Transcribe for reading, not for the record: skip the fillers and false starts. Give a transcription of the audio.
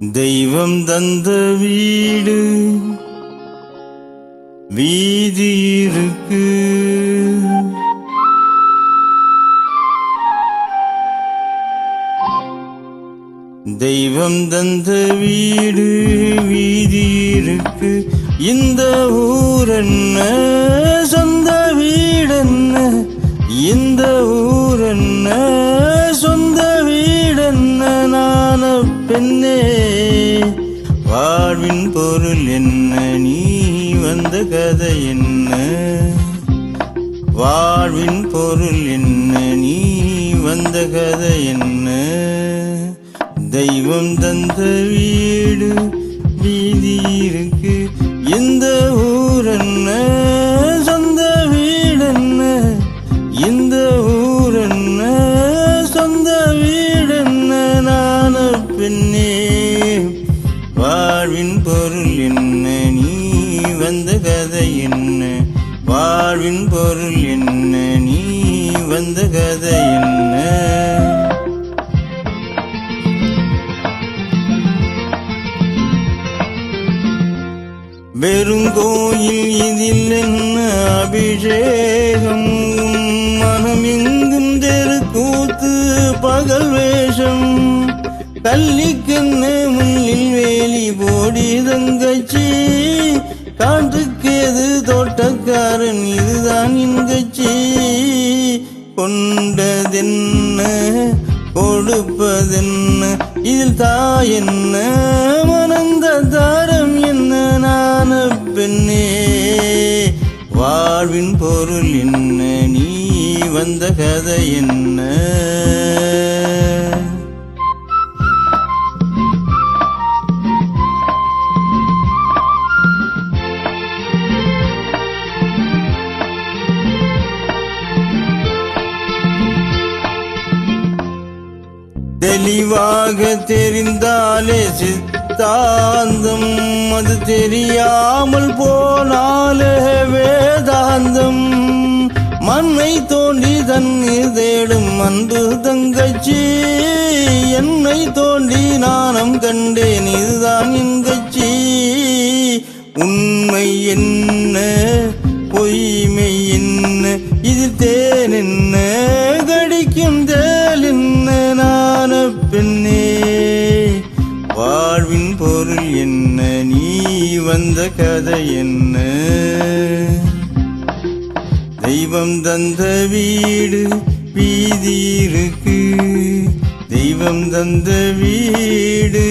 தெய்வம் தந்த வீடு வீதி இருக்கு, தெய்வம் தந்த வீடு வீதி இருக்கு. இந்த ஊரென்ன சொந்த வீடென்ன, இந்த ஊரென்ன சொந்த வீடென்ன. நான பெண்ணே வாழ்வின் பொருள் என்ன, நீ வந்த கதை என்ன. வாழ்வின் பொருள் என்ன, நீ வந்த கதை என்ன. தெய்வம் தந்த வீடு வீதி இருக்கு, இந்த ஊரென்ன சொந்த வீடென்ன, இந்த ஊரென்ன சொந்த வீடென்ன. நான பெண்ணே வாழ்வின் பொருள் என்ன, நீ வந்த கதை என்ன. வாழ்வின் பொருள் என்ன, நீ வந்த கதை என்ன. வெறுங்கோயில் இதில் என்ன அபிஷேகம், மனம் எங்கும் தெருக்கூத்து பகல் வேஷம். கல்லிக்கென்ன முள்ளில் வேலி போடி தங்கச்சி, காட்டுக்கேது தோட்டக்காரன் இதுதான் இன்கட்சி. கொண்டதென்ன கொடுப்பதென்ன, இதில் தாயென்ன மனந்த தாரம் என்ன. நான பெண்ணே வாழ்வின் பொருள் என்ன, நீ வந்த கதை என்ன. தெளிவாக தெரிந்தாலே சித்தாந்தம், அது தெரியாமல் போனாலே வேதாந்தம். மண்ணை தோண்டி தண்ணீர் தேடும் அன்பு தங்கச்சி, என்னை தோண்டி நாணம் கண்டேன் இதுதான் இன்கட்சி. உண்மை என்ன பொய்மை என்ன, இது தேன் என்ன கடிக்கும் தேல் என்ன. நான பெண்ணே வாழ்வின் பொருள் என்ன, நீ வந்த கதை என்ன. தெய்வம் தந்த வீடு வீதி இருக்கு, தெய்வம் தந்த வீடு